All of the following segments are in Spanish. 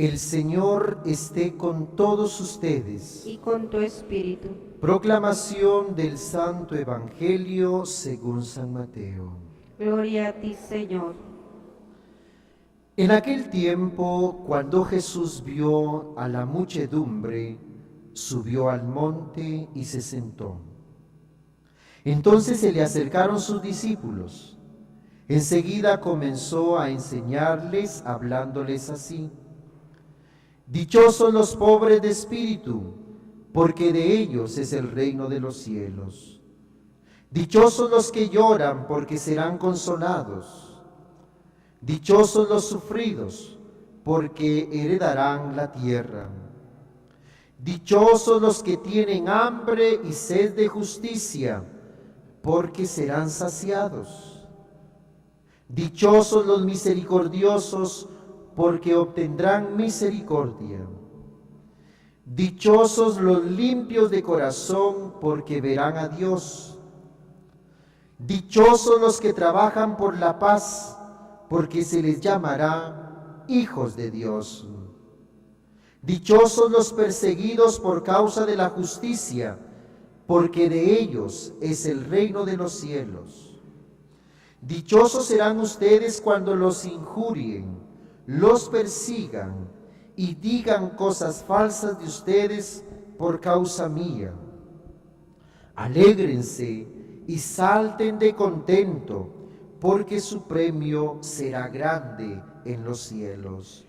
El Señor esté con todos ustedes. Y con tu espíritu. Proclamación del Santo Evangelio según San Mateo. Gloria a ti, Señor. En aquel tiempo, cuando Jesús vio a la muchedumbre, subió al monte y se sentó. Entonces se le acercaron sus discípulos. Enseguida comenzó a enseñarles, hablándoles así: Dichosos los pobres de espíritu, porque de ellos es el reino de los cielos. Dichosos los que lloran, porque serán consolados. Dichosos los sufridos, porque heredarán la tierra. Dichosos los que tienen hambre y sed de justicia, porque serán saciados. Dichosos los misericordiosos, porque obtendrán misericordia. Dichosos los limpios de corazón, porque verán a Dios. Dichosos los que trabajan por la paz, porque se les llamará hijos de Dios. Dichosos los perseguidos por causa de la justicia, porque de ellos es el reino de los cielos. Dichosos serán ustedes cuando los injurien, los persigan y digan cosas falsas de ustedes por causa mía. Alégrense y salten de contento, porque su premio será grande en los cielos.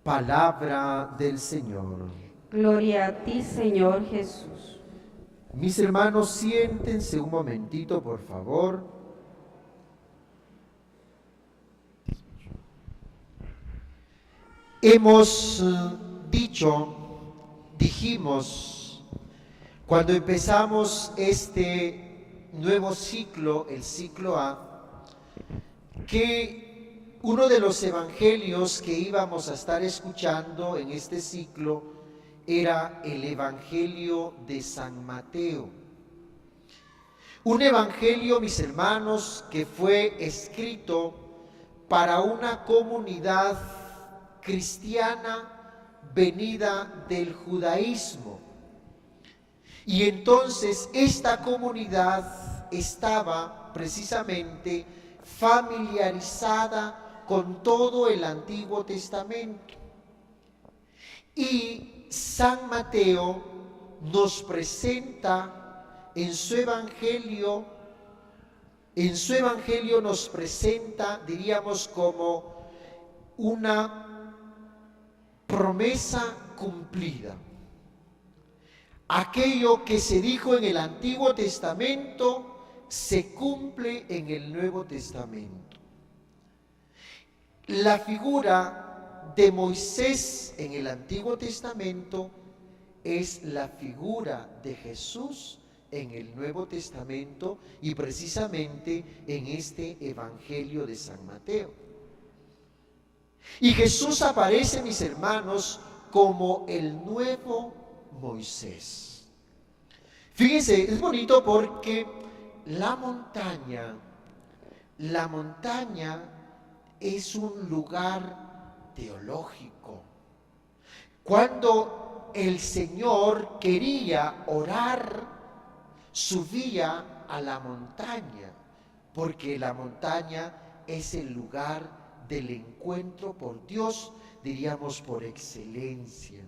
Palabra del Señor. Gloria a ti, Señor Jesús. Mis hermanos, siéntense un momentito, por favor. Hemos dijimos, cuando empezamos este nuevo ciclo, el ciclo A, que uno de los evangelios que íbamos a estar escuchando en este ciclo era el Evangelio de San Mateo. Un evangelio, mis hermanos, que fue escrito para una comunidad cristiana venida del judaísmo. Y entonces esta comunidad estaba precisamente familiarizada con todo el Antiguo Testamento. Y San Mateo nos presenta en su evangelio nos presenta, diríamos, como una promesa cumplida. Aquello que se dijo en el Antiguo Testamento se cumple en el Nuevo Testamento. La figura de Moisés en el Antiguo Testamento es la figura de Jesús en el Nuevo Testamento y precisamente en este Evangelio de San Mateo. Y Jesús aparece, mis hermanos, como el nuevo Moisés. Fíjense, es bonito porque la montaña es un lugar teológico. Cuando el Señor quería orar, subía a la montaña, porque la montaña es el lugar del encuentro por Dios, diríamos por excelencia.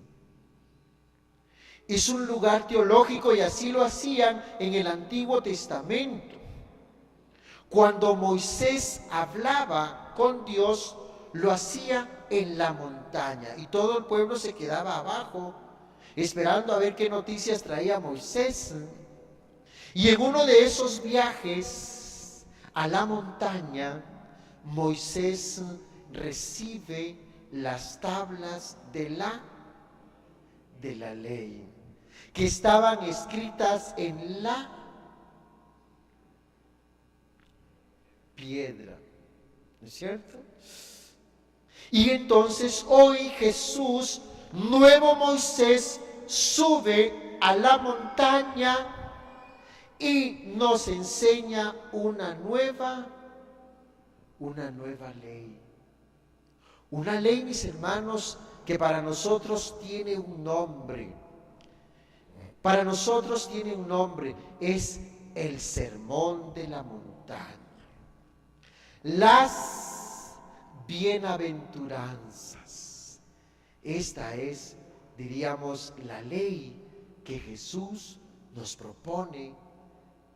Es un lugar teológico y así lo hacían en el Antiguo Testamento. Cuando Moisés hablaba con Dios, lo hacía en la montaña y todo el pueblo se quedaba abajo, esperando a ver qué noticias traía Moisés. Y en uno de esos viajes a la montaña, Moisés recibe las tablas de la ley, que estaban escritas en la piedra, ¿no es cierto? Y entonces hoy Jesús, nuevo Moisés, sube a la montaña y nos enseña una nueva ley. Una ley, mis hermanos, que para nosotros tiene un nombre. Para nosotros tiene un nombre, es el Sermón de la Montaña. Las bienaventuranzas. Esta es, diríamos, la ley que Jesús nos propone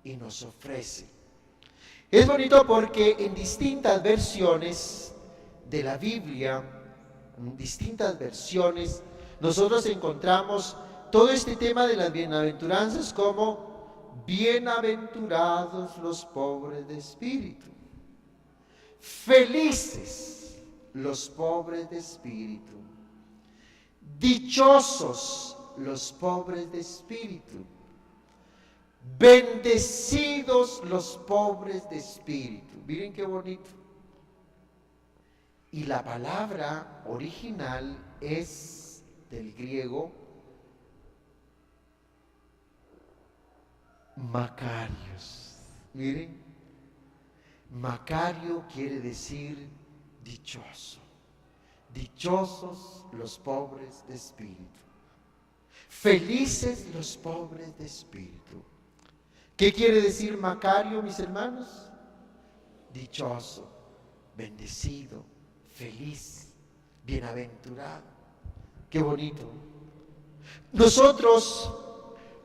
y nos ofrece. Es bonito porque en distintas versiones de la Biblia, en distintas versiones, nosotros encontramos todo este tema de las bienaventuranzas como bienaventurados los pobres de espíritu, felices los pobres de espíritu, dichosos los pobres de espíritu, bendecidos los pobres de espíritu. Miren qué bonito. Y la palabra original es del griego Macarios. Miren, Macario quiere decir dichoso. Dichosos los pobres de espíritu. Felices los pobres de espíritu. ¿Qué quiere decir Macario, mis hermanos? Dichoso, bendecido, feliz, bienaventurado. Qué bonito. Nosotros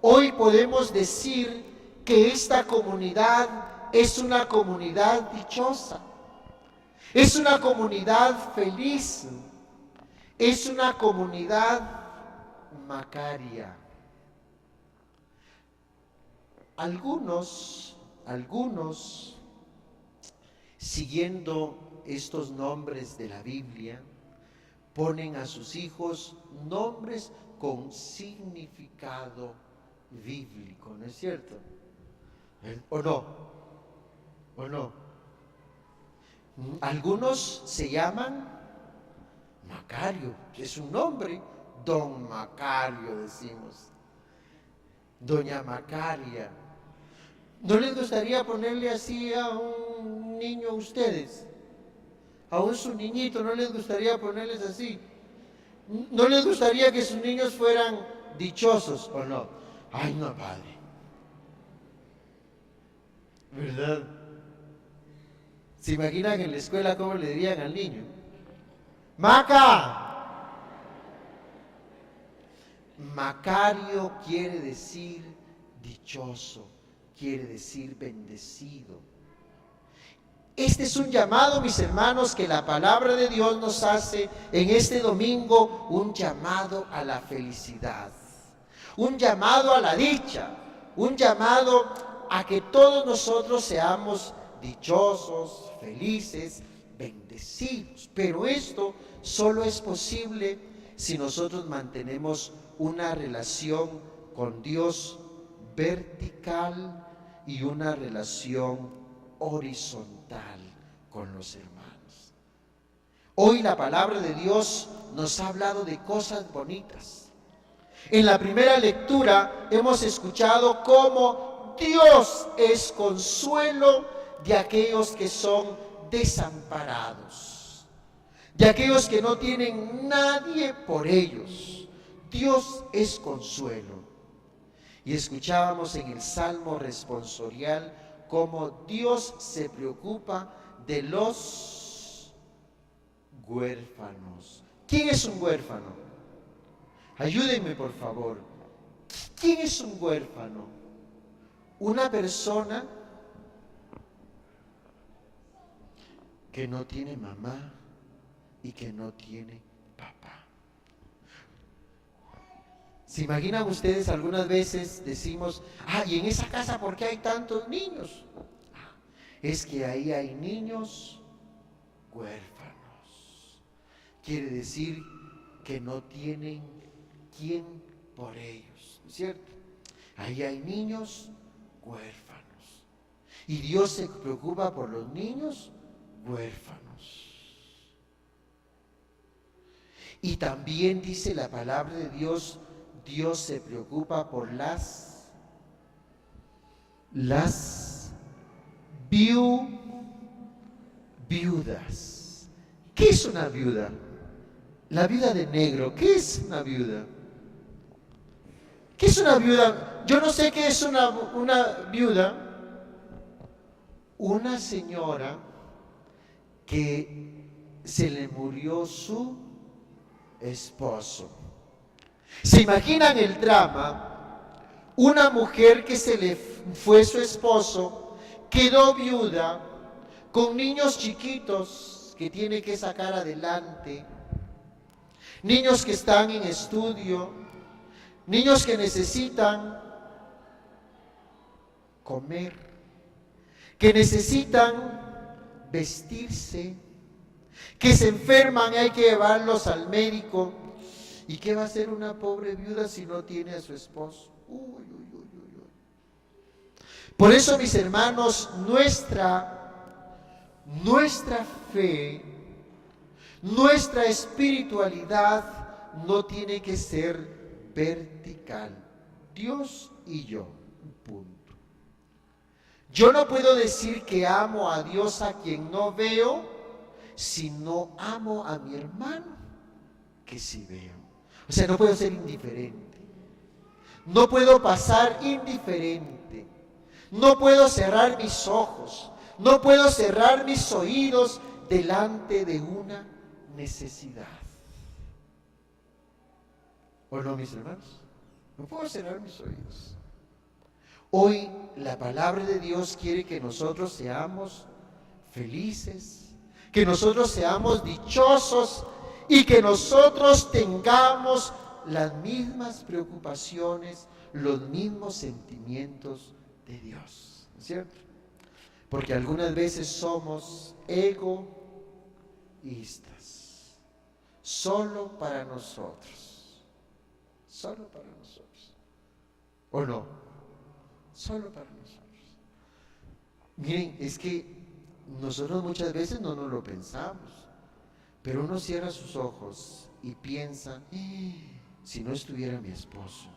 hoy podemos decir que esta comunidad es una comunidad dichosa, es una comunidad feliz, es una comunidad macaria. Algunos, siguiendo estos nombres de la Biblia, ponen a sus hijos nombres con significado bíblico, ¿no es cierto? ¿O no? ¿O no? Algunos se llaman Macario, es un nombre, don Macario decimos, doña Macaria. ¿No les gustaría ponerle así a un niño a ustedes? A su niñito, ¿no les gustaría ponerles así? ¿No les gustaría que sus niños fueran dichosos o no? Ay, no, padre. ¿Verdad? ¿Se imaginan en la escuela cómo le dirían al niño? ¡Maca! Macario quiere decir dichoso, quiere decir bendecido. Este es un llamado, mis hermanos, que la palabra de Dios nos hace en este domingo, un llamado a la felicidad, un llamado a la dicha, un llamado a que todos nosotros seamos dichosos, felices, bendecidos. Pero esto solo es posible si nosotros mantenemos una relación con Dios vertical y una relación horizontal con los hermanos. Hoy la palabra de Dios nos ha hablado de cosas bonitas. En la primera lectura hemos escuchado cómo Dios es consuelo de aquellos que son desamparados, de aquellos que no tienen nadie por ellos. Dios es consuelo. Y escuchábamos en el Salmo responsorial cómo Dios se preocupa de los huérfanos. ¿Quién es un huérfano? Ayúdenme, por favor. ¿Quién es un huérfano? Una persona que no tiene mamá y que no tiene papá. ¿Se imaginan ustedes? Algunas veces decimos, y en esa casa, ¿por qué hay tantos niños? Es que ahí hay niños huérfanos. Quiere decir que no tienen quien por ellos, ¿no es cierto? Ahí hay niños huérfanos. Y Dios se preocupa por los niños huérfanos. Y también dice la palabra de Dios, Dios se preocupa por las viudas. ¿Qué es una viuda? La viuda de negro, ¿qué es una viuda? ¿Qué es una viuda? Yo no sé qué es una viuda. Una señora que se le murió su esposo. ¿Se imaginan el drama? Una mujer que se le fue su esposo, quedó viuda, con niños chiquitos que tiene que sacar adelante, niños que están en estudio, niños que necesitan comer, que necesitan vestirse, que se enferman y hay que llevarlos al médico. ¿Y qué va a hacer una pobre viuda si no tiene a su esposo? Uy, uy, uy, uy, uy. Por eso, mis hermanos, nuestra fe, nuestra espiritualidad no tiene que ser vertical. Dios y yo, punto. Yo no puedo decir que amo a Dios a quien no veo si no amo a mi hermano que sí veo. O sea, no puedo ser indiferente. No puedo pasar indiferente. No puedo cerrar mis ojos. No puedo cerrar mis oídos delante de una necesidad. ¿O no, mis hermanos? No puedo cerrar mis oídos. Hoy la palabra de Dios quiere que nosotros seamos felices, que nosotros seamos dichosos y que nosotros tengamos las mismas preocupaciones, los mismos sentimientos de Dios, ¿no es cierto? Porque algunas veces somos egoístas, solo para nosotros, ¿o no? Solo para nosotros. Miren, es que nosotros muchas veces no nos lo pensamos, pero uno cierra sus ojos y piensa, si no estuviera mi esposo,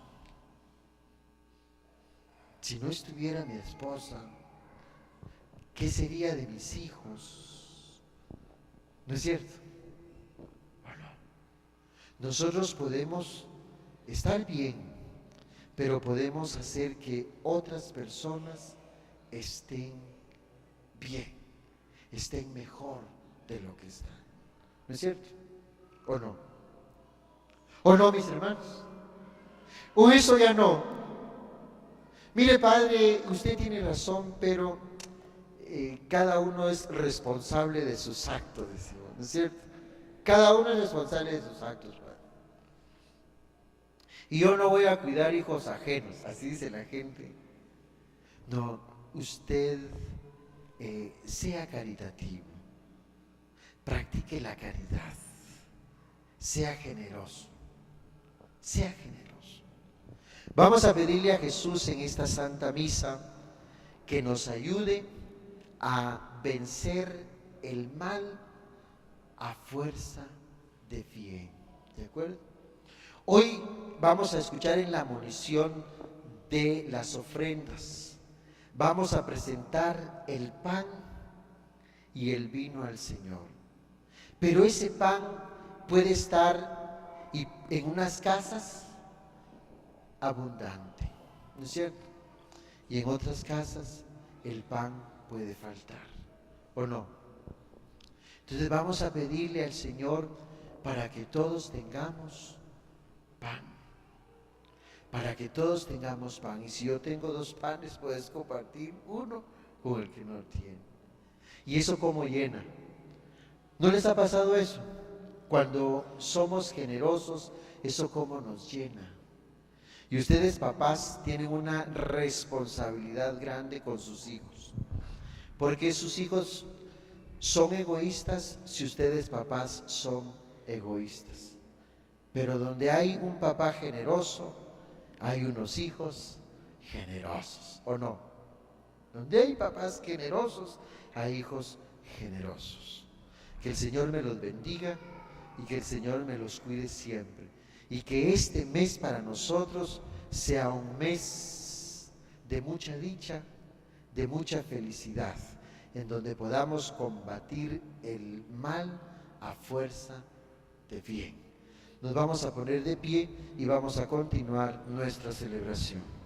si no estuviera mi esposa, ¿qué sería de mis hijos? ¿No es cierto? Bueno, nosotros podemos estar bien, pero podemos hacer que otras personas estén bien, estén mejor de lo que están. ¿No es cierto? ¿O no? ¿O no, mis hermanos? ¿O eso ya no? Mire, padre, usted tiene razón, pero cada uno es responsable de sus actos, decimos, ¿no es cierto? Cada uno es responsable de sus actos, padre. Y yo no voy a cuidar hijos ajenos, así dice la gente. No, usted sea caritativo, practique la caridad, sea generoso, sea generoso. Vamos a pedirle a Jesús en esta Santa Misa que nos ayude a vencer el mal a fuerza de bien, ¿de acuerdo? Hoy vamos a escuchar en la monición de las ofrendas. Vamos a presentar el pan y el vino al Señor. Pero ese pan puede estar en unas casas abundante, ¿no es cierto? Y en otras casas el pan puede faltar, ¿o no? Entonces vamos a pedirle al Señor para que todos tengamos pan, para que todos tengamos pan. Y si yo tengo 2 panes, puedes compartir uno con el que no tiene. ¿Y eso cómo llena? ¿No les ha pasado eso? Cuando somos generosos, ¿eso cómo nos llena? Y ustedes, papás, tienen una responsabilidad grande con sus hijos, porque sus hijos son egoístas si ustedes, papás, son egoístas. Pero donde hay un papá generoso, hay unos hijos generosos, ¿o no? Donde hay papás generosos, hay hijos generosos. Que el Señor me los bendiga y que el Señor me los cuide siempre. Y que este mes para nosotros sea un mes de mucha dicha, de mucha felicidad, en donde podamos combatir el mal a fuerza de bien. Nos vamos a poner de pie y vamos a continuar nuestra celebración.